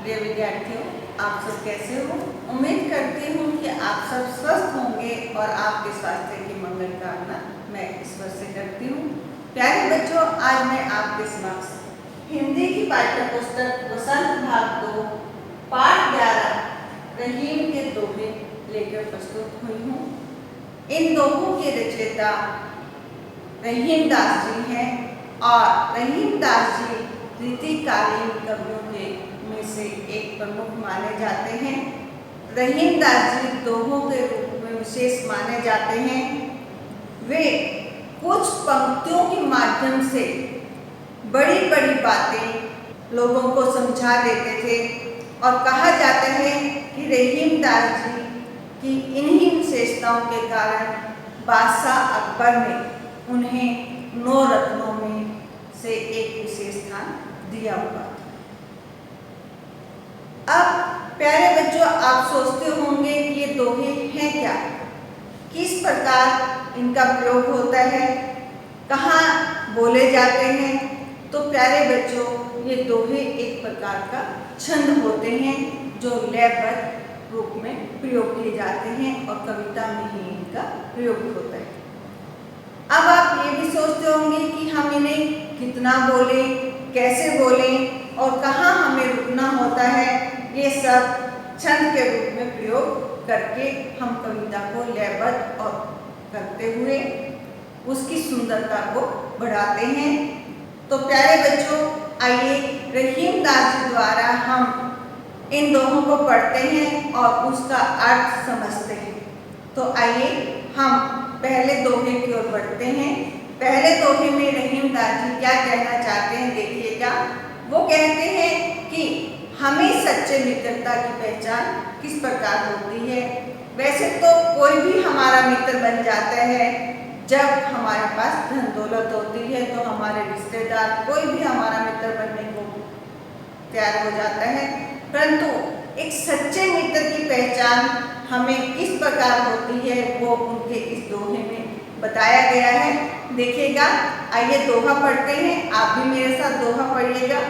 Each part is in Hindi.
प्रिय विद्यार्थियों, आप सब कैसे हो? उम्मीद करती हूँ कि आप सब स्वस्थ होंगे और आपके स्वास्थ्य की मंगल कामना मैं ईश्वर से करती हूँ। प्यारे बच्चों, आज मैं आपके समक्ष हिंदी की पाठ्य पुस्तक वसंत भाग 2 पाठ 11 रहीम के दोहे लेकर प्रस्तुत हुई हूँ। इन दोहों के रचयिता रहीम दास जी हैं और रहीम दास जी रीतिकालीन कवियों के में से एक प्रमुख माने जाते हैं। रहीम दास जी दोहों के रूप में विशेष माने जाते हैं। वे कुछ पंक्तियों के माध्यम से बड़ी बड़ी बातें लोगों को समझा देते थे और कहा जाता है कि रहीम दास जी की इन्हीं विशेषताओं के कारण बादशाह अकबर ने उन्हें 9 रत्नों में से एक विशेष स्थान दिया हुआ था। अब प्यारे बच्चों, आप सोचते होंगे कि ये दोहे हैं क्या, किस प्रकार इनका प्रयोग होता है, कहाँ बोले जाते हैं। तो प्यारे बच्चों, ये दोहे एक प्रकार का छंद होते हैं जो लयबद्ध रूप में प्रयोग किए जाते हैं और कविता में ही इनका प्रयोग होता है। अब आप ये भी सोचते होंगे कि हम इन्हें कितना बोले, कैसे बोले और कहाँ हमें रुकना होता है। ये सब छंद के रूप में प्रयोग करके हम कविता को लयबद्ध और करते हुए उसकी सुंदरता को बढ़ाते हैं। तो प्यारे बच्चों, आइए रहीम दास जी द्वारा हम इन दोहों को पढ़ते हैं और उसका अर्थ समझते हैं। तो आइए हम पहले दोहे की ओर बढ़ते हैं। पहले दोहे में रहीम दास जी क्या कहना चाहते हैं, देखिएगा। वो कहते हैं कि हमें सच्चे मित्रता की पहचान किस प्रकार होती है। वैसे तो कोई भी हमारा मित्र बन जाता है जब हमारे पास धन दौलत होती है, तो हमारे रिश्तेदार कोई भी हमारा मित्र बनने को तैयार हो जाता है। परंतु एक सच्चे मित्र की पहचान हमें किस प्रकार होती है वो उनके इस दोहे में बताया गया है। देखिएगा, आइए दोहा पढ़ते हैं। आप भी मेरे साथ दोहा पढ़िएगा।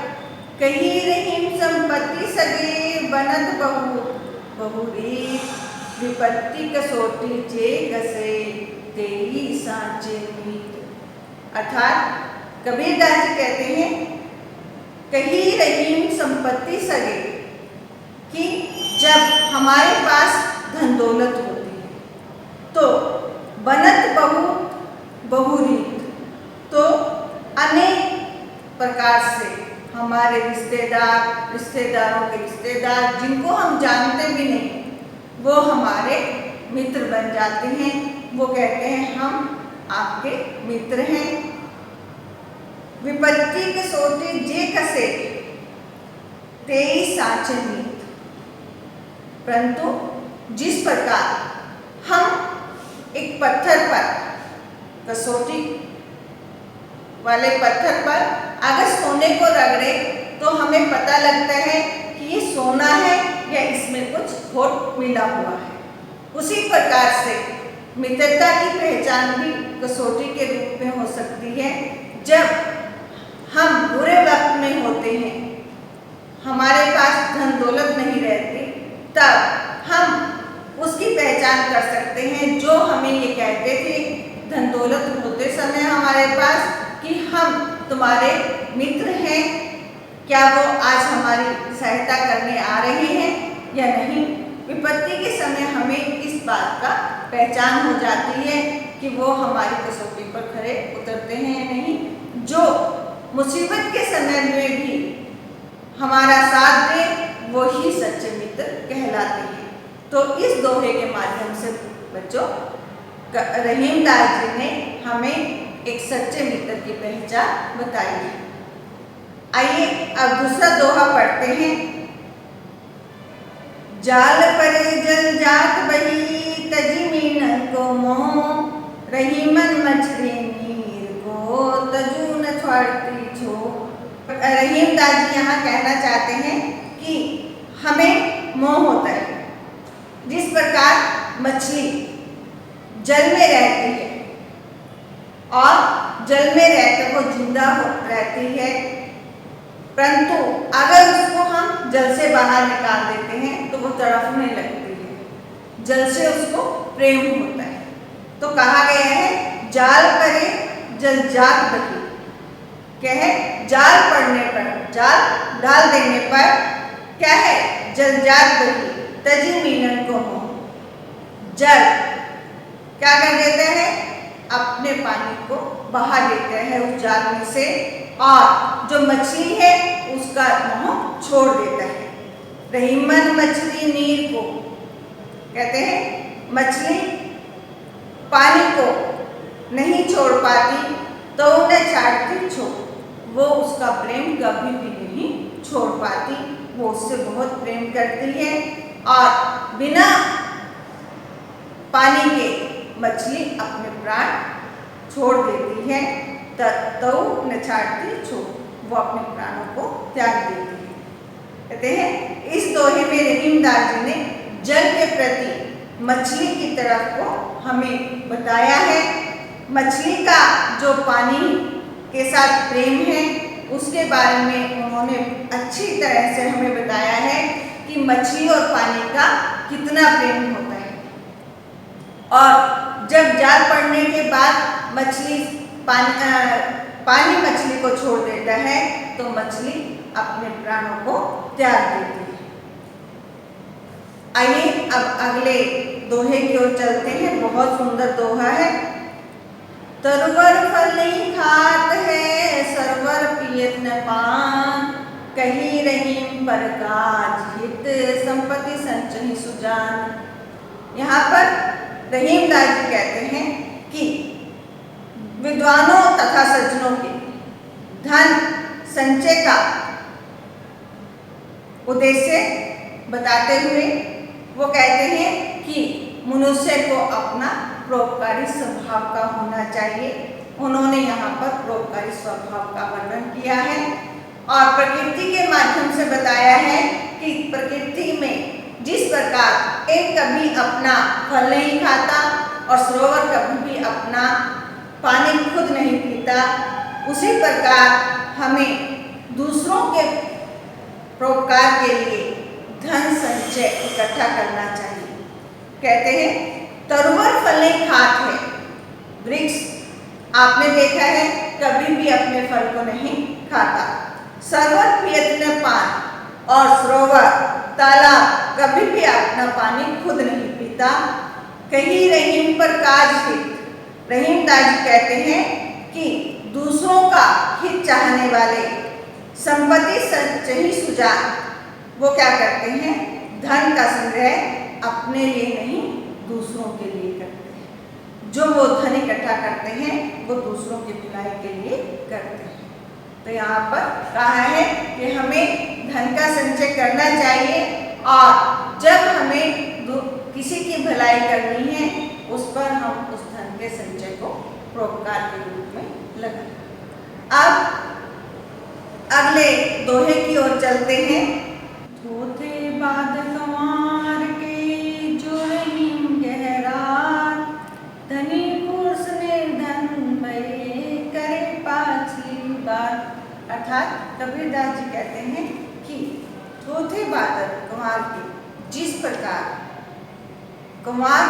कही रहीम संपत्ति सगे बनत बहुरीत, विपत्ति कसोटी जे गसे तेरी सांचे मीत। अर्थात कबीरदास जी कहते हैं, कही रहीम संपत्ति सगे, कि जब हमारे पास धन दौलत होती है तो बनत बहुरीत, तो अनेक प्रकार से हमारे रिश्तेदारों के रिश्तेदार जिनको हम जानते भी नहीं, वो हमारे मित्र बन जाते हैं। वो कहते हैं हम आपके मित्र हैं। विपत्ति कसोटी जे कसे तेई साचे मीत। परंतु जिस प्रकार हम एक पत्थर पर, कसौटी वाले पत्थर पर अगर सोने को रगड़े तो हमें पता लगता है कि ये सोना है या इसमें कुछ खोट मिला हुआ है। उसी प्रकार से मित्रता की पहचान भी कसौटी के रूप में हो सकती है। जब हम बुरे वक्त में होते हैं, हमारे पास धन दौलत नहीं रहती, तब हम उसकी पहचान कर सकते हैं। जो हमें ये कहते थे धन दौलत होते समय हमारे पास कि हम तुम्हारे मित्र हैं, क्या वो आज हमारी सहायता करने आ रहे हैं या नहीं। विपत्ति के समय हमें इस बात का पहचान हो जाती है कि वो हमारी कसौटी पर खरे उतरते हैं या नहीं। जो मुसीबत के समय में भी हमारा साथ दे, वो ही सच्चे मित्र कहलाते हैं। तो इस दोहे के माध्यम से बच्चों, रहीम दास जी ने हमें एक सच्चे मित्र की पहचान बताई है। आइए अब दूसरा दोहा पढ़ते हैं। जाल परे जल जात बही तजी मीन को मोह, रहीमन मछली नीर को तजू न छोड़ती छो। रहीम दास जी यहाँ कहना चाहते हैं कि हमें मोह होता है। जिस प्रकार मछली जल में रहती है और जल में रहकर वो जिंदा रहती है, परंतु अगर उसको हम जल से बाहर निकाल देते हैं तो वो तड़पने लगती है। जल से उसको प्रेम होता है। तो कहा गया है जाल करे जल जात बही। क्या है? जाल पड़ने पर, जाल डाल देने पर क्या है? जल जात बही तजी मीनन को हो। जल क्या कर देते हैं? अपने पानी को बहा देते हैं उस जाल में से, और जो मछली है उसका मोह छोड़ देता है। रहीमन मछली नीर को कहते हैं, मछली पानी को नहीं छोड़ पाती तो उन्हें छाड़ती छोड़। वो उसका प्रेम कभी भी नहीं छोड़ पाती, वो उससे बहुत प्रेम करती है और बिना पानी के मछली अपने प्राण छोड़ देती है। तो न छाड़ती छोड़, वो अपने प्राणों को त्याग देती है। कहते हैं इस दोहे में रहीमदास जी ने जल के प्रति मछली की तरफ को हमें बताया है। मछली का जो पानी के साथ प्रेम है उसके बारे में उन्होंने अच्छी तरह से हमें बताया है कि मछली और पानी का कितना प्रेम होता है। और जब जाल पड़ने के बाद मछली पानी मछली को छोड़ देता है तो मछली अपने प्राणों को त्याग देती है। आइए अब अगले दोहे की ओर चलते हैं। बहुत सुंदर दोहा है। तरवर फल नहीं खात है सरवर पियत न पान, कही रहीम पर काज हित संपत्ति संचही सुजान। यहाँ पर रहीमदास जी कहते हैं कि विद्वानों तथा सज्जनों के धन संचय का उद्देश्य बताते हुए वो कहते हैं कि मनुष्य को अपना परोपकारी स्वभाव का होना चाहिए। उन्होंने यहाँ पर परोपकारी स्वभाव का वर्णन किया है और प्रकृति के माध्यम से बताया है कि प्रकृति में जिस प्रकार एक कभी अपना फल नहीं खाता और सरोवर कभी भी अपना पानी खुद नहीं पीता, उसी प्रकार हमें दूसरों के परोपकार के लिए धन संचय इकट्ठा करना चाहिए। कहते हैं तरुवर फल नहीं खात है। वृक्ष आपने देखा है कभी भी अपने फल को नहीं खाता। सरोवर पियत न पान, और सरोवर तालाब कभी भी अपना पानी खुद नहीं पीता। कहीं रहीम पर काज हित। रहीमदास जी कहते हैं कि दूसरों का हित चाहने वाले संपत्ति संचही सुजान, वो क्या करते हैं? धन का संग्रह अपने लिए नहीं दूसरों के लिए करते हैं। जो वो धन इकट्ठा करते हैं वो दूसरों की भलाई के लिए करते हैं। तो यहाँ पर कहा है कि हमें धन का संचय करना चाहिए और जब हमें किसी की भलाई करनी है उस पर हम उस धन के संचय को परोपकार के रूप में लगाएं। अब अगले दोहे की ओर चलते हैं। थोथे बाद कंवार के जो रहीम गहरात, धनी पुरुष निर्धन भये करे पाछली बात। अर्थात कबीरदास जी कहते हैं कि थोथे बादल कंवार के, जिस प्रकार कंवार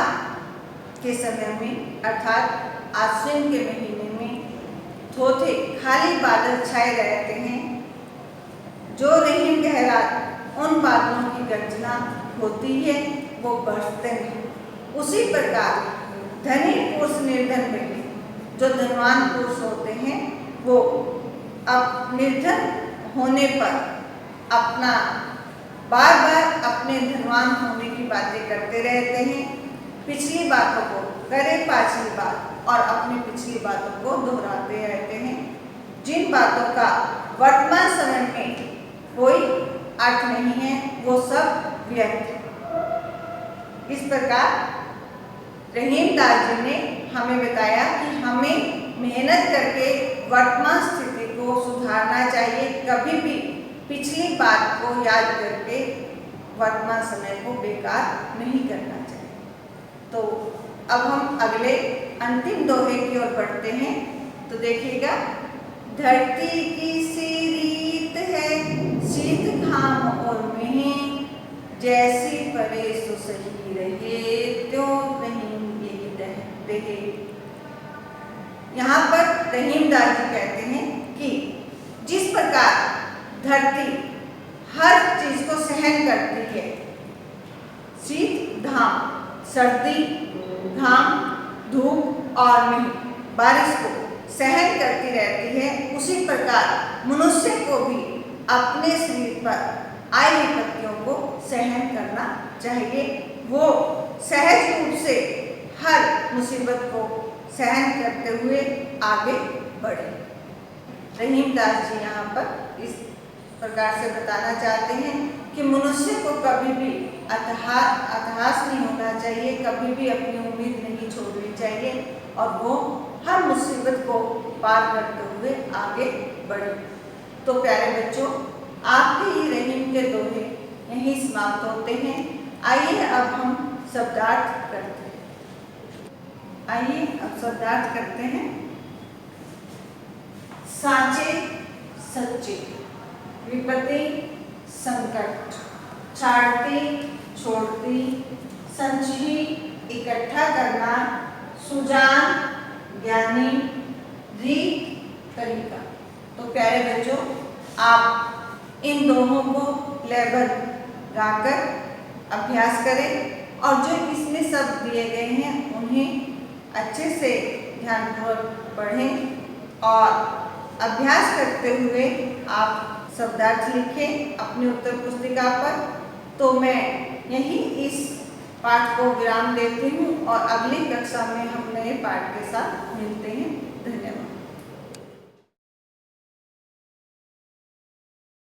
के समय में अर्थात आश्विन के महीने में थोथे खाली बादल छाए रहते हैं, जो रहीम गहरात उन बादलों की गर्जना होती है वो बरसते हैं। उसी प्रकार धनी पुरुष निर्धन में, जो धनवान पुरुष होते हैं वो अब निर्धन होने पर अपना बार बार अपने धनवान होने की बातें करते रहते हैं। पिछली बातों को करे पाछली बात और अपनी पिछली बातों को दोहराते रहते हैं, जिन बातों का वर्तमान समय में कोई अर्थ नहीं है, वो सब व्यर्थ है। इस प्रकार रहीमदास जी ने हमें बताया कि हमें मेहनत करके वर्तमान स्थिति को सुधारना चाहिए। कभी भी पिछली बात को याद करके वर्तमान समय को बेकार नहीं करना चाहिए। तो अब हम अगले अंतिम दोहे की ओर बढ़ते हैं। तो देखिएगा, धरती की सी रीत है घाम और मेह, जैसी परे सो सही रहे, त्यों रहीम यही रहे। यहाँ पर रहीमदास जी कहते हैं कि जिस प्रकार धरती हर चीज को सहन करती है, शीत घाम, सर्दी घाम, धूप और मेह, बारिश को सहन करती रहती है, उसी प्रकार मनुष्य को भी अपने शरीर पर आई विपत्तियों को सहन करना चाहिए। वो सहज रूप से हर मुसीबत को सहन करते हुए आगे बढ़े। रहीमदास जी यहाँ पर इस प्रकार से बताना चाहते हैं कि मनुष्य को कभी भी हताश नहीं होना चाहिए, कभी भी अपनी उम्मीद नहीं छोड़नी चाहिए और वो हर मुसीबत को पार करते हुए आगे बढ़े। तो प्यारे बच्चों, आपके ही रहीम के दोहे यहीं समाप्त होते हैं। आइए अब हम शब्दार्थ करते हैं। आइए अब शब्दार्थ करते हैं। साचे सच्चे, विपत्ति संकट, छाड़ती छोड़ती, संचयी इकट्ठा करना, सुजान ज्ञानी, रीत तरीका। तो प्यारे बच्चों, आप इन दोनों को लयबद्ध गाकर अभ्यास करें और जो इसमें शब्द दिए गए हैं उन्हें अच्छे से ध्यानपूर्वक पढ़ें और अभ्यास करते हुए आप शब्दार्थ लिखें अपनी उत्तर पुस्तिका पर। तो मैं यहीं इस पाठ को विराम देती हूँ और अगली कक्षा में हम नए पाठ के साथ मिलते हैं।